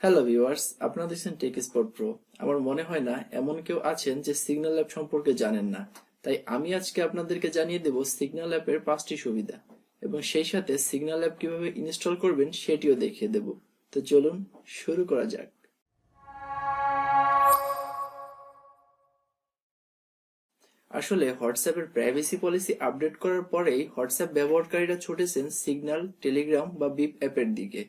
Hello viewers, আপনারা দেখছেন take spot pro. আমার মনে হয় না এমন কেউ আছেন যে সিগন্যাল অ্যাপ সম্পর্কে জানেন না। তাই আমি আজকে আপনাদেরকে জানিয়ে দেব সিগন্যাল অ্যাপের 5টি সুবিধা এবং সেই সাথে সিগন্যাল অ্যাপ কিভাবে ইনস্টল করবেন সেটিও দেখিয়ে দেব। তো চলুন শুরু করা যাক। আসলে হোয়াটসঅ্যাপের প্রাইভেসি পলিসি আপডেট করার পরেই হোয়াটসঅ্যাপ ব্যবহারকারীরা ছুটেছেন সিগন্যাল, টেলিগ্রাম বা বিপ অ্যাপের দিকে।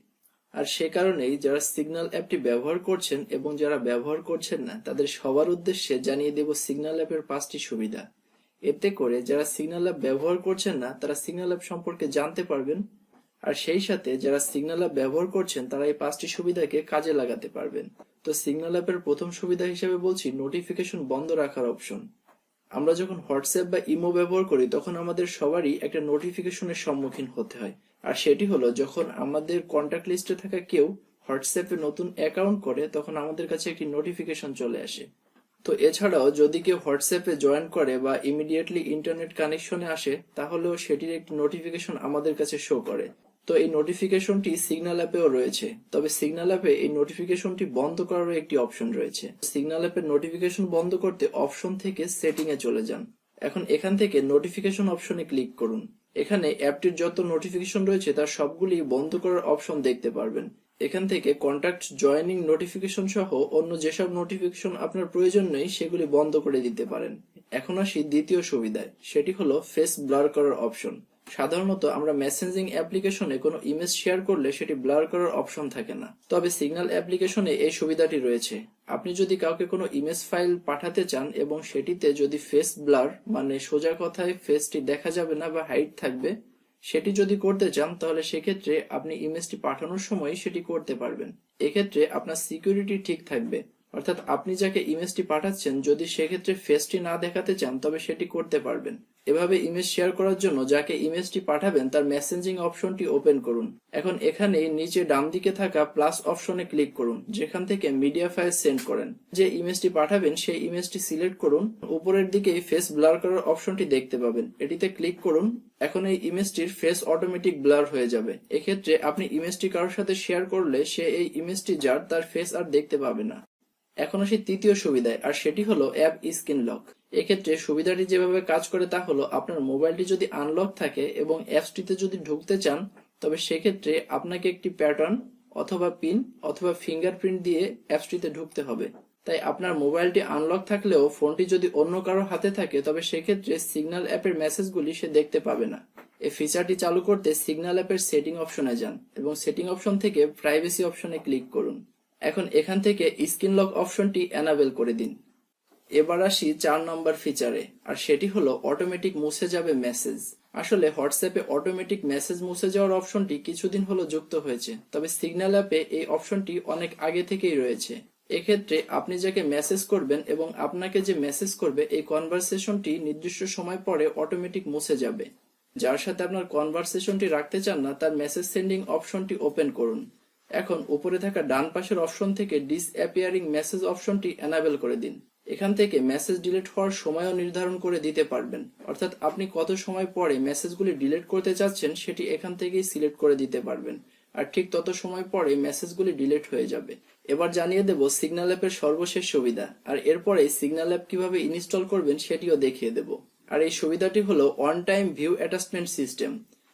আর সে কারণেই যারা সিগন্যাল অ্যাপটি ব্যবহার করছেন এবং যারা ব্যবহার করছেন না তাদের সবার উদ্দেশ্যে জানিয়ে দেব সিগন্যাল অ্যাপের 5টি সুবিধা। এতে করে যারা সিগন্যাল অ্যাপ ব্যবহার করছেন না তারা সিগন্যাল অ্যাপ সম্পর্কে জানতে পারবেন, আর সেই সাথে যারা সিগন্যাল অ্যাপ ব্যবহার করছেন তারা এই 5টি সুবিধাকে কাজে লাগাতে পারবেন। তো সিগন্যাল অ্যাপের প্রথম সুবিধা হিসেবে বলছি নোটিফিকেশন বন্ধ রাখার অপশন। আমরা যখন হোয়াটসঅ্যাপ বা ইমো ব্যবহার করি তখন আমাদের সবারই একটা নোটিফিকেশনের সম্মুখীন হতে হয়, আর সেটি হলো যখন আমাদের কন্ট্যাক্ট লিস্টে থাকা কেউ হোয়াটসঅ্যাপে নতুন অ্যাকাউন্ট করে তখন আমাদের কাছে একটি নোটিফিকেশন চলে আসে। তো এছাড়াও যদি কেউ হোয়াটসঅ্যাপে জয়েন করে বা ইমিডিয়েটলি ইন্টারনেট কানেকশনে আসে তাহলেও সেটির একটি নোটিফিকেশন আমাদের কাছে শো করে। তো এই নোটিফিকেশনটি সিগন্যাল অ্যাপেও রয়েছে, তবে সিগন্যাল অ্যাপে এই নোটিফিকেশনটি বন্ধ করারও একটি অপশন রয়েছে। সিগন্যাল অ্যাপের নোটিফিকেশন বন্ধ করতে অপশন থেকে সেটিং এ চলে যান। এখন এখান থেকে নোটিফিকেশন অপশনে ক্লিক করুন। এখানে অ্যাপটির যত নোটিফিকেশন রয়েছে তার সবগুলি বন্ধ করার অপশন দেখতে পারবেন। এখান থেকে কন্টাক্ট জয়েনিং নোটিফিকেশন সহ অন্য যেসব নোটিফিকেশন আপনার প্রয়োজন নেই সেগুলি বন্ধ করে দিতে পারেন। এখন আসি দ্বিতীয় সুবিধায়, সেটি হলো ফেস ব্লার করার অপশন। সাধারণত আমরা মেসেঞ্জিং অ্যাপ্লিকেশনে কোনো ইমেজ শেয়ার করলে সেটি ব্লার করার অপশন থাকে না, তবে সিগন্যাল অ্যাপ্লিকেশনে এই সুবিধাটি রয়েছে। আপনি যদি কাউকে কোনো ইমেজ ফাইল পাঠাতে চান এবং সেটিতে যদি ফেস ব্লার মানে সোজা কথায় ফেসটি দেখা যাবে না বা হাইড থাকবে, সেটি যদি করতে চান তাহলে সেক্ষেত্রে আপনি ইমেজটি পাঠানোর সময় সেটি করতে পারবেন। এক্ষেত্রে আপনার সিকিউরিটি ঠিক থাকবে, অর্থাৎ আপনি যাকে ইমেজটি পাঠাচ্ছেন যদি সেক্ষেত্রে ফেসটি না দেখাতে চান তবে সেটি করতে পারবেন। এভাবে ইমেজ শেয়ার করার জন্য যাকে ইমেজটি পাঠাবেন তার মেসেঞ্জিং অপশনটি ওপেন করুন। এখন এখানে নিচে ডান দিকে থাকা প্লাস অপশনে ক্লিক করুন, যেখান থেকে মিডিয়া ফাইল সেন্ড করেন। যে ইমেজটি পাঠাবেন সেই ইমেজটি সিলেক্ট করুন। উপরের দিকে ফেস ব্লার করার অপশনটি দেখতে পাবেন, এটিতে ক্লিক করুন। এখন এই ইমেজটির ফেস অটোমেটিক ব্লার হয়ে যাবে। এক্ষেত্রে আপনি ইমেজটি কারোর সাথে শেয়ার করলে সে এই ইমেজটি যার তার ফেস আর দেখতে পাবে না। এখন আসি তৃতীয় সুবিধায়, আর সেটি হলো অ্যাপ স্ক্রিন লক। এক্ষেত্রে সুবিধাটি যেভাবে কাজ করে তা হলো আপনার মোবাইলটি যদি আনলক থাকে এবং অ্যাপসটিতে যদি ঢুকতে চান তবে সেক্ষেত্রে আপনাকে একটি প্যাটার্ন অথবা পিন অথবা ফিঙ্গারপ্রিন্ট দিয়ে অ্যাপসটিতে ঢুকতে হবে। তাই আপনার মোবাইলটি আনলক থাকলেও ফোনটি যদি অন্য কারো হাতে থাকে তবে সেক্ষেত্রে সিগন্যাল অ্যাপের মেসেজগুলি সে দেখতে পাবে না। এই ফিচারটি চালু করতে সিগন্যাল অ্যাপের সেটিং অপশনে যান এবং সেটিং অপশন থেকে প্রাইভেসি অপশনে ক্লিক করুন। এখন এখান থেকে স্ক্রিন লক অপশনটি এনাবেল করে দিন। এবার আসি 4 নম্বর ফিচারে, আর সেটি হলো অটোমেটিক মুছে যাবে মেসেজ। আসলে হোয়াটসঅ্যাপে অটোমেটিক মেসেজ মুছে যাওয়ার অপশনটি কিছুদিন হলো যুক্ত হয়েছে, তবে সিগন্যাল অ্যাপে এই অপশনটি অনেক আগে থেকেই রয়েছে। এক্ষেত্রে আপনি যাকে মেসেজ করবেন এবং আপনাকে যে মেসেজ করবে এই কনভারসেশনটি নির্দিষ্ট সময় পরে অটোমেটিক মুছে যাবে। যার সাথে আপনার কনভারসেশনটি রাখতে চান না তার মেসেজ সেন্ডিং অপশনটি ওপেন করুন। এখন উপরে থাকা ডান পাশের অপশন থেকে ডিসঅ্যাপিয়ারিং মেসেজ অপশনটি এনাবেল করে দিন। এখান থেকে মেসেজ ডিলিট হওয়ার সময়ও নির্ধারণ করে দিতে পারবেন, অর্থাৎ আপনি কত সময় পরে মেসেজগুলি ডিলিট করতে চাচ্ছেন সেটি এখান থেকেই সিলেক্ট করে দিতে পারবেন, আর ঠিক তত সময় পরে মেসেজগুলি ডিলিট হয়ে যাবে। এবার জানিয়ে দেব সিগন্যাল অ্যাপের সর্বশেষ সুবিধা, আর এরপরে সিগন্যাল অ্যাপ কিভাবে ইনস্টল করবেন সেটিও দেখিয়ে দেব। আর এই সুবিধাটি হলো one time view attachment system.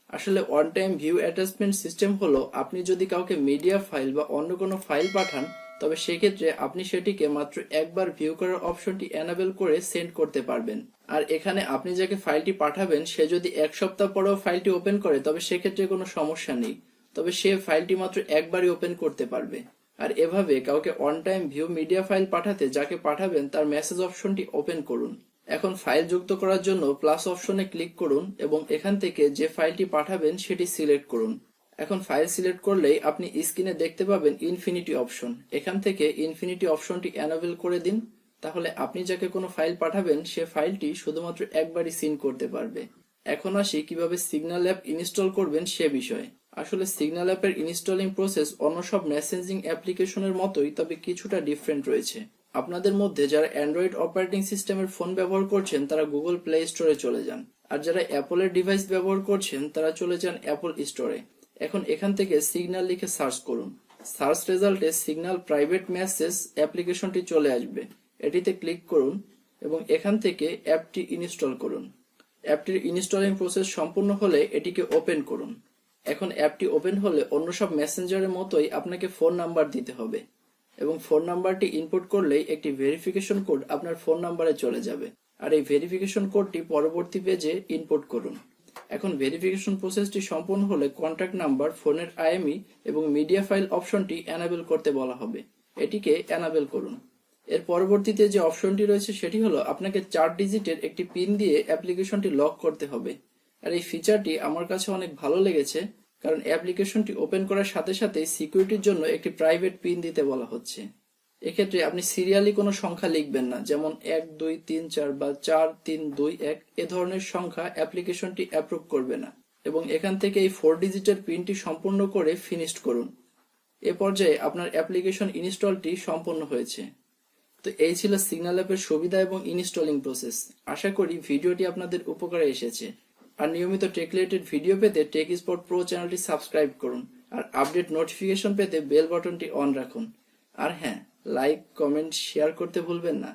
আসলে one time view attachment system হলো আপনি যদি কাউকে মিডিয়া ফাইল বা অন্য কোনো ফাইল পাঠান তবে সেক্ষেত্রে আপনি সেটিকে মাত্র একবার ভিউ করার অপশনটি এনাবেল করে সেন্ড করতে পারবেন। আর এখানে আপনি যাকে ফাইলটি পাঠাবেন সে যদি 1 সপ্তাহ পরেও ফাইলটি ওপেন করে তবে সেক্ষেত্রে কোনো সমস্যা নেই, তবে সে ফাইলটি মাত্র একবারই ওপেন করতে পারবে। আর এভাবে কাউকে on time view media file পাঠাতে যাকে পাঠাবেন তার মেসেজ অপশনটি ওপেন করুন। এখন ফাইল যুক্ত করার জন্য প্লাস অপশনে ক্লিক করুন এবং এখান থেকে যে ফাইলটি পাঠাবেন সেটি সিলেক্ট করুন। এখন ফাইল সিলেক্ট করলেই আপনি স্ক্রিনে দেখতে পাবেন ইনফিনিটি অপশন। এখান থেকে ইনফিনিটি অপশনটি এনাবেল করে দিন, তাহলে আপনি যাকে কোনো ফাইল পাঠাবেন সে ফাইলটি শুধুমাত্র একবারই সিন করতে পারবে। এখন আসি কিভাবে সিগন্যাল অ্যাপ ইনস্টল করবেন সে বিষয়ে। আসলে সিগন্যাল অ্যাপের ইনস্টলিং প্রসেস অন্য সব মেসেঞ্জিং অ্যাপ্লিকেশনের মতোই, তবে কিছুটা ডিফারেন্ট রয়েছে। আপনাদের মধ্যে যারা অ্যান্ড্রয়েড অপারেটিং সিস্টেমের ফোন ব্যবহার করছেন তারা গুগল প্লে স্টোরে চলে যান, আর যারা অ্যাপলের ডিভাইস ব্যবহার করছেন তারা চলে যান অ্যাপল স্টোরে। এখন এখান থেকে সিগন্যাল লিখে সার্চ করুন। সার্চ রেজাল্টে সিগন্যাল প্রাইভেট মেসেজ অ্যাপ্লিকেশনটি চলে আসবে। এটিতে ক্লিক করুন এবং এখান থেকে অ্যাপটি ইনস্টল করুন। অ্যাপটির ইনস্টলিং প্রসেস সম্পূর্ণ হলে এটিকে ওপেন করুন। এখন অ্যাপটি ওপেন হলে অন্য সব মেসেঞ্জারের মতোই আপনাকে ফোন নাম্বার দিতে হবে এবং ফোন নাম্বারটি ইনপুট করলেই একটি ভেরিফিকেশন কোড আপনার ফোন নাম্বারে চলে যাবে, আর এই ভেরিফিকেশন কোডটি পরবর্তী পেজে ইনপুট করুন। এখন ভেরিফিকেশন প্রসেসটি সম্পূর্ণ হলে কন্ট্যাক্ট নাম্বার, ফোনের আইএমই এবং মিডিয়া ফাইল অপশনটি এনাবেল করতে বলা হবে। এটিকে এনাবেল করুন। এর পরবর্তীতে যে অপশনটি রয়েছে সেটি হলো আপনাকে 4 ডিজিটের একটি পিন দিয়ে অ্যাপ্লিকেশনটি লক করতে হবে। আর এই ফিচারটি আমার কাছে অনেক ভালো লেগেছে, কারণ অ্যাপ্লিকেশনটি ওপেন করার সাথে সাথে সিকিউরিটির জন্য একটি প্রাইভেট পিন দিতে বলা হচ্ছে। এক্ষেত্রে আপনি সিরিয়ালি কোনো সংখ্যা লিখবেন না, যেমন 1 2 3 4 বা 4 3 2 1 এ ধরনের সংখ্যা অ্যাপ্লিকেশনটি অ্যাপ্রুভ করবে না। এবং এখান থেকে এই 4 ডিজিটের পিনটি সম্পূর্ণ করে ফিনিশড করুন। এ পর্যায়ে আপনার অ্যাপ্লিকেশন ইনস্টলটি সম্পন্ন হয়েছে। তো এই ছিল সিগন্যাল অ্যাপের সুবিধা এবং ইনস্টলিং প্রসেস। আশা করি ভিডিওটি আপনাদের উপকারে এসেছে। আর নিয়মিত টেক রিলেটেড ভিডিও পেতে টেক স্পট প্রো চ্যানেলটি সাবস্ক্রাইব করুন, আর আপডেট নোটিফিকেশন পেতে বেল বাটনটি অন রাখুন। আর হ্যাঁ, লাইক, কমেন্ট, শেয়ার করতে ভুলবেন না।